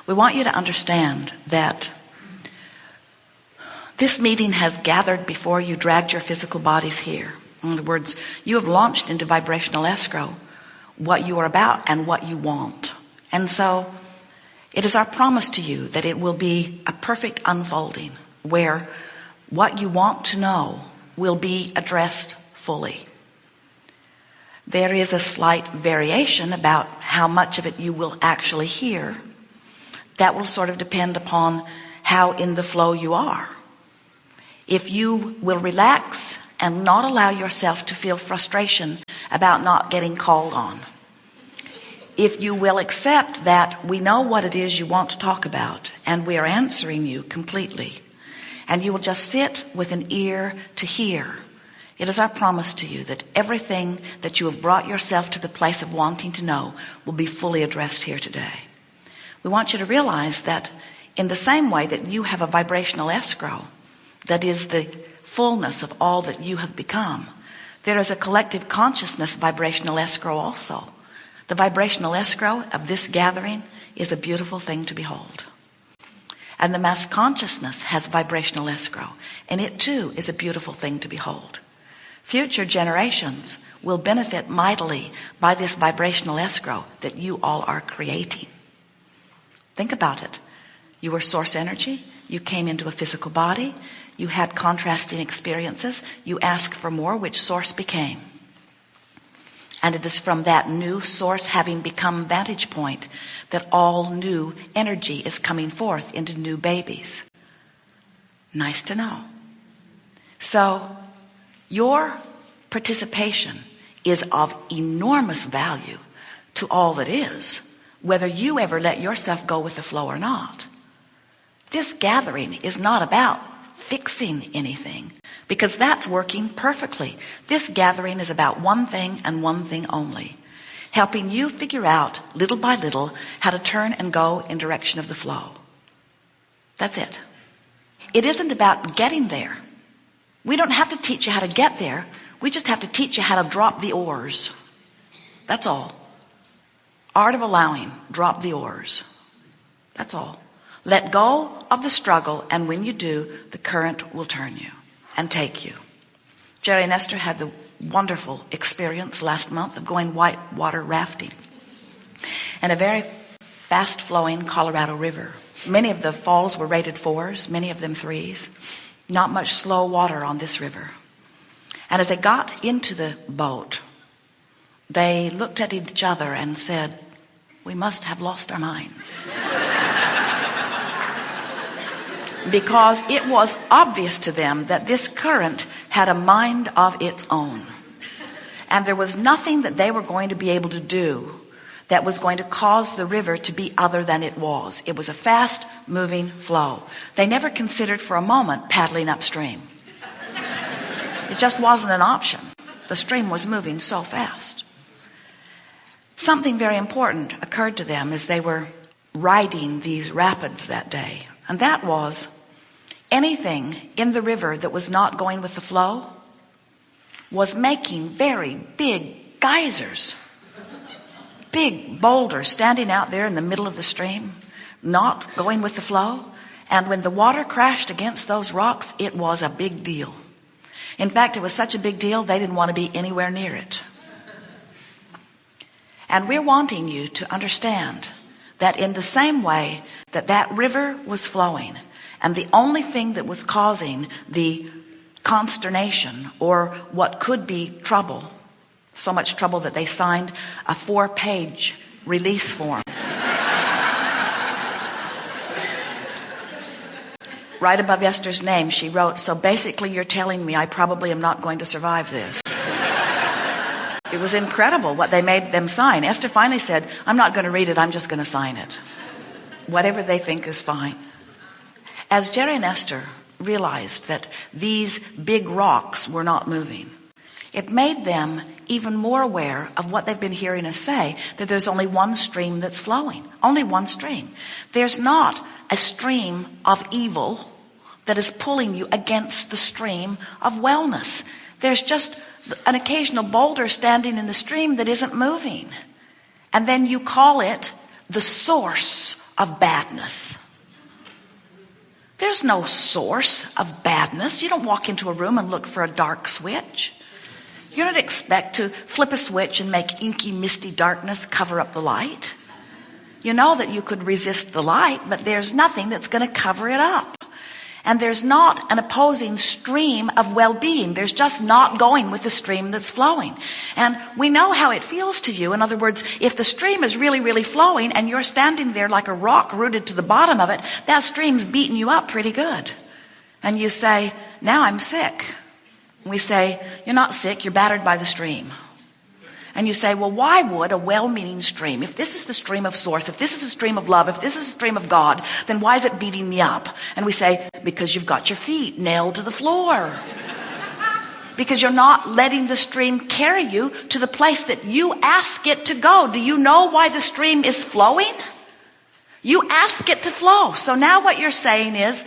We want you to understand that this meeting has gathered before you dragged your physical bodies here. In other words, you have launched into vibrational escrow what you are about and what you want. And so it is our promise to you that it will be a perfect unfolding where what you want to know will be addressed fully. There is a slight variation about how much of it you will actually hear. That will sort of depend upon how in the flow you are. If you will relax and not allow yourself to feel frustration about not getting called on. If you will accept that we know what it is you want to talk about and we are answering you completely, and you will just sit with an ear to hear, it is our promise to you that everything that you have brought yourself to the place of wanting to know will be fully addressed here today. We want you to realize that in the same way that you have a vibrational escrow that is the fullness of all that you have become, there is a collective consciousness vibrational escrow also. The vibrational escrow of this gathering is a beautiful thing to behold. And the mass consciousness has vibrational escrow, and it too is a beautiful thing to behold. Future generations will benefit mightily by this vibrational escrow that you all are creating. Think about it. You were source energy. You came into a physical body. You had contrasting experiences. You asked for more, which source became. And it is from that new source having become vantage point that all new energy is coming forth into new babies. Nice to know. So your participation is of enormous value to all that is, whether you ever let yourself go with the flow or not. This gathering is not about fixing anything, because that's working perfectly. This gathering is about one thing and one thing only: helping you figure out little by little how to turn and go in direction of the flow. That's it. It isn't about getting there. We don't have to teach you how to get there. We just have to teach you how to drop the oars. That's all. Art of allowing. Drop the oars. That's all. Let go of the struggle, and when you do, the current will turn you and take you. Jerry and Esther had the wonderful experience last month of going whitewater rafting in a very fast-flowing Colorado River. Many of the falls were rated 4s, many of them 3s. Not much slow water on this river. And as they got into the boat, they looked at each other and said, "We must have lost our minds." Because it was obvious to them that this current had a mind of its own. And there was nothing that they were going to be able to do that was going to cause the river to be other than it was. It was a fast-moving flow. They never considered for a moment paddling upstream. It just wasn't an option. The stream was moving so fast. Something very important occurred to them as they were riding these rapids that day. And that was, anything in the river that was not going with the flow was making very big geysers. Big boulders standing out there in the middle of the stream, not going with the flow. And when the water crashed against those rocks, it was a big deal. In fact, it was such a big deal, they didn't want to be anywhere near it. And we're wanting you to understand that in the same way that that river was flowing, and the only thing that was causing the consternation or what could be trouble, so much trouble that they signed a 4-page release form. Right above Esther's name, she wrote, "So basically you're telling me I probably am not going to survive this." It was incredible what they made them sign. Esther finally said, "I'm not going to read it, I'm just going to sign it. Whatever they think is fine." As Jerry and Esther realized that these big rocks were not moving, it made them even more aware of what they've been hearing us say, that there's only one stream that's flowing. Only one stream. There's not a stream of evil that is pulling you against the stream of wellness. There's just an occasional boulder standing in the stream that isn't moving. And then you call it the source of badness. There's no source of badness. You don't walk into a room and look for a dark switch. You don't expect to flip a switch and make inky, misty darkness cover up the light. You know that you could resist the light, but there's nothing that's going to cover it up. And there's not an opposing stream of well-being. There's just not going with the stream that's flowing. And we know how it feels to you. In other words, if the stream is really, really flowing and you're standing there like a rock rooted to the bottom of it, that stream's beating you up pretty good. And you say, now I'm sick. We say, you're not sick, you're battered by the stream. And you say, well, why would a well-meaning stream, if this is the stream of source, if this is a stream of love, if this is a stream of God, then why is it beating me up? And we say, because you've got your feet nailed to the floor. Because you're not letting the stream carry you to the place that you ask it to go. Do you know why the stream is flowing? You ask it to flow. So now what you're saying is,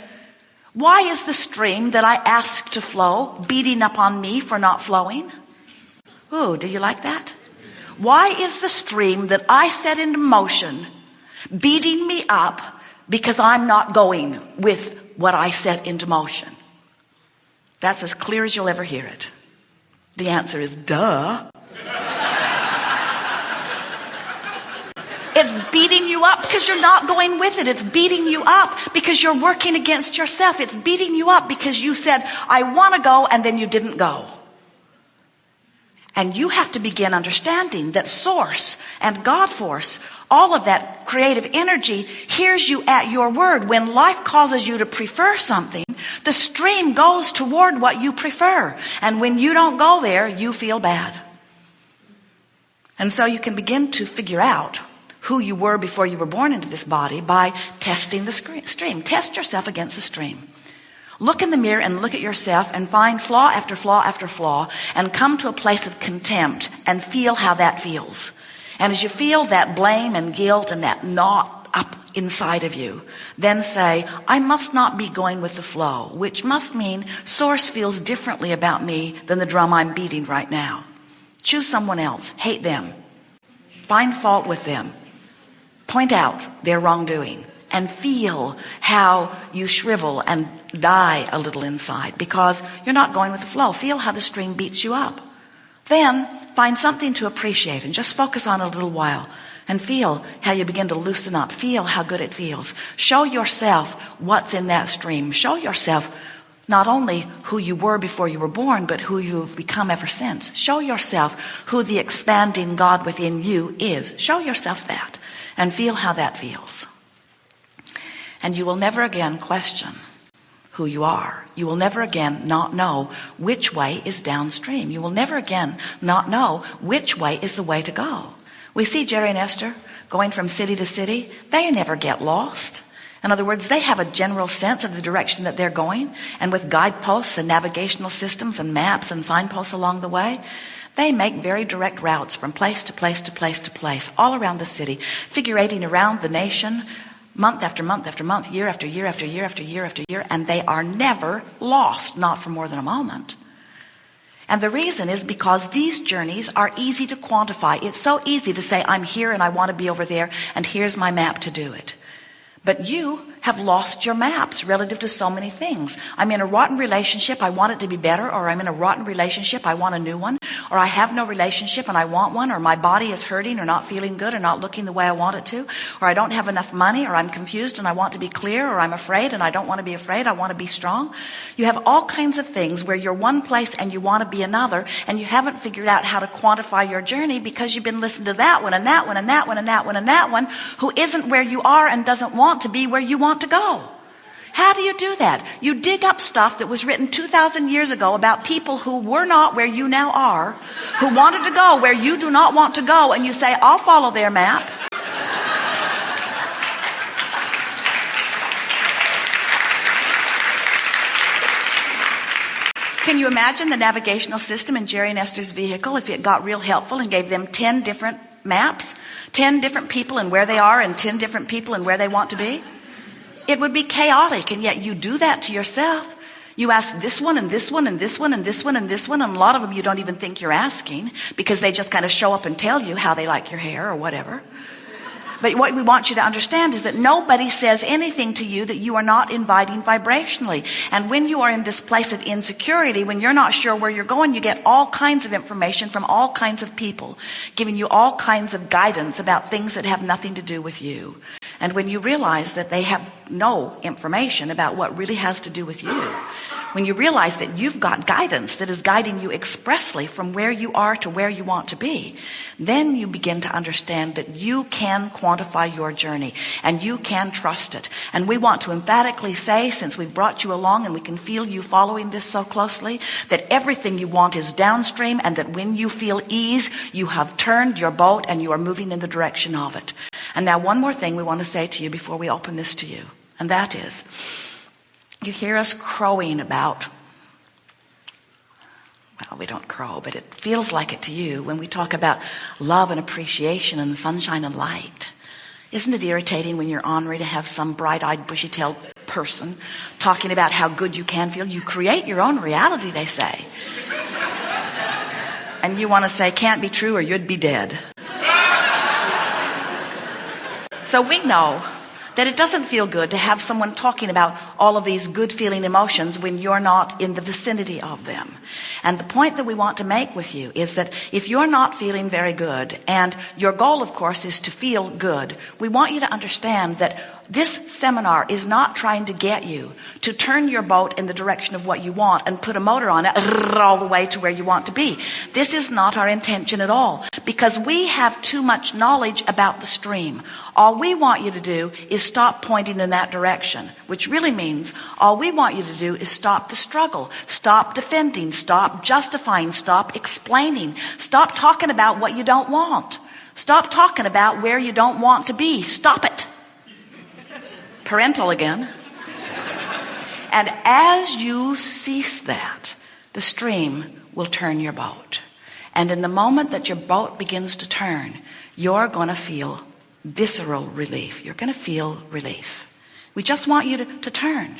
why is the stream that I asked to flow beating up on me for not flowing? Ooh, do you like that? Why is the stream that I set into motion beating me up because I'm not going with what I set into motion? That's as clear as you'll ever hear it. The answer is, duh. It's beating you up because you're not going with it. It's beating you up because you're working against yourself. It's beating you up because you said, I want to go, and then you didn't go. And you have to begin understanding that source and God force, all of that creative energy hears you at your word. When life causes you to prefer something, the stream goes toward what you prefer. And when you don't go there, you feel bad. And so you can begin to figure out who you were before you were born into this body by testing the stream. Test yourself against the stream. Look in the mirror and look at yourself and find flaw after flaw after flaw and come to a place of contempt and feel how that feels. And as you feel that blame and guilt and that knot up inside of you, then say, I must not be going with the flow, which must mean source feels differently about me than the drum I'm beating right now. Choose someone else. Hate them. Find fault with them. Point out their wrongdoing. And feel how you shrivel and die a little inside because you're not going with the flow. Feel how the stream beats you up. Then find something to appreciate and just focus on it a little while and feel how you begin to loosen up. Feel how good it feels. Show yourself what's in that stream. Show yourself not only who you were before you were born, but who you've become ever since. Show yourself who the expanding God within you is. Show yourself that and feel how that feels. And you will never again question who you are. You will never again not know which way is downstream. You will never again not know which way is the way to go. We see Jerry and Esther going from city to city. They never get lost. In other words, they have a general sense of the direction that they're going. And with guideposts and navigational systems and maps and signposts along the way, they make very direct routes from place to place to place to place, all around the city, figurating around the nation, month after month after month, year after year after year after year after year, and they are never lost, not for more than a moment. And the reason is because these journeys are easy to quantify. It's so easy to say, I'm here and I want to be over there, and here's my map to do it. But you have lost your maps relative to so many things. I'm in a rotten relationship, I want it to be better, or I'm in a rotten relationship, I want a new one, or I have no relationship and I want one, or my body is hurting or not feeling good or not looking the way I want it to, or I don't have enough money, or I'm confused and I want to be clear, or I'm afraid and I don't want to be afraid, I want to be strong. You have all kinds of things where you're one place and you want to be another, and you haven't figured out how to quantify your journey because you've been listening to that one and that one and that one and that one and that one who isn't where you are and doesn't want to be where you want to go. How do you do that? You dig up stuff that was written 2,000 years ago about people who were not where you now are, who wanted to go where you do not want to go, and you say, I'll follow their map. Can you imagine the navigational system in Jerry and Esther's vehicle if it got real helpful and gave them 10 different maps, 10 different people and where they are, and 10 different people and where they want to be? It would be chaotic, and yet you do that to yourself. You ask this one and this one and this one and this one and this one, and a lot of them you don't even think you're asking because they just kind of show up and tell you how they like your hair or whatever. But what we want you to understand is that nobody says anything to you that you are not inviting vibrationally. And when you are in this place of insecurity, when you're not sure where you're going, you get all kinds of information from all kinds of people, giving you all kinds of guidance about things that have nothing to do with you. And when you realize that they have no information about what really has to do with you, when you realize that you've got guidance that is guiding you expressly from where you are to where you want to be, then you begin to understand that you can quantify your journey and you can trust it. And we want to emphatically say, since we've brought you along and we can feel you following this so closely, that everything you want is downstream, and that when you feel ease, you have turned your boat and you are moving in the direction of it. And now one more thing we want to say to you before we open this to you, and that is, you hear us crowing about, well, we don't crow, but it feels like it to you when we talk about love and appreciation and the sunshine and light. Isn't it irritating when you're ornery to have some bright-eyed, bushy-tailed person talking about how good you can feel? You create your own reality, they say. And you want to say, can't be true or you'd be dead. So we know that it doesn't feel good to have someone talking about all of these good feeling emotions when you're not in the vicinity of them. And the point that we want to make with you is that if you're not feeling very good, and your goal, of course, is to feel good, we want you to understand that this seminar is not trying to get you to turn your boat in the direction of what you want and put a motor on it all the way to where you want to be. This is not our intention at all, because we have too much knowledge about the stream. All we want you to do is stop pointing in that direction, which really means all we want you to do is stop the struggle, stop defending, stop justifying, stop explaining, stop talking about what you don't want, stop talking about where you don't want to be. Stop it. Parental again. And as you cease that, the stream will turn your boat. And in the moment that your boat begins to turn, you're going to feel visceral relief. You're going to feel relief. We just want you to turn.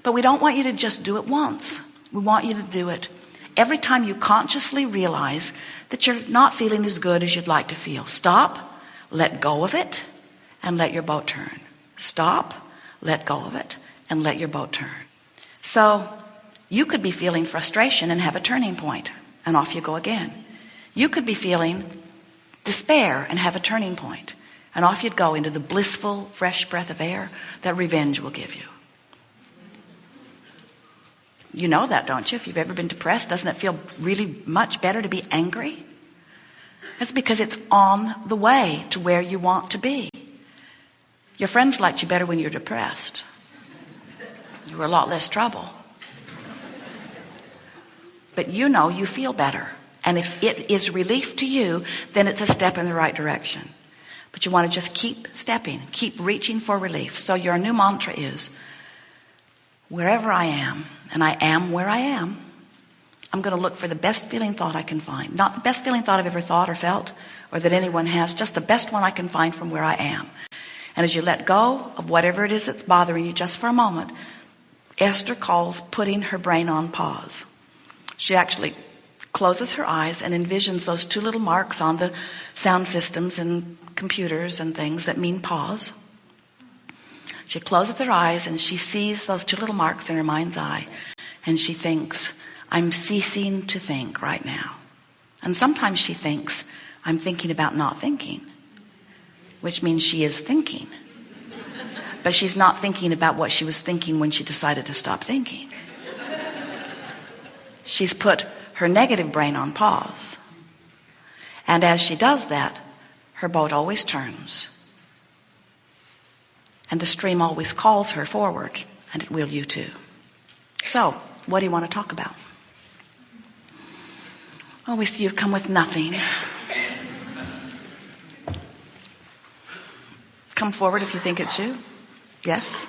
But we don't want you to just do it once. We want you to do it every time you consciously realize that you're not feeling as good as you'd like to feel. Stop, let go of it, and let your boat turn. Stop, let go of it, and let your boat turn. So you could be feeling frustration and have a turning point, and off you go again. You could be feeling despair and have a turning point, and off you'd go into the blissful, fresh breath of air that revenge will give you. You know that, don't you? If you've ever been depressed, doesn't it feel really much better to be angry? That's because it's on the way to where you want to be. Your friends liked you better when you're depressed. You were a lot less trouble. But you know you feel better. And if it is relief to you, then it's a step in the right direction. But you want to just keep stepping, keep reaching for relief. So your new mantra is, wherever I am, and I am where I am, I'm going to look for the best feeling thought I can find. Not the best feeling thought I've ever thought or felt, or that anyone has, just the best one I can find from where I am. And as you let go of whatever it is that's bothering you just for a moment, Esther calls putting her brain on pause. She actually closes her eyes and envisions those two little marks on the sound systems and computers and things that mean pause. She closes her eyes and she sees those two little marks in her mind's eye, and she thinks, I'm ceasing to think right now. And sometimes she thinks, I'm thinking about not thinking, which means she is thinking. But she's not thinking about what she was thinking when she decided to stop thinking. She's put her negative brain on pause. And as she does that, her boat always turns. And the stream always calls her forward, and it will you too. So, what do you want to talk about? Oh, we see you've come with nothing. Come forward if you think it's you. Yes?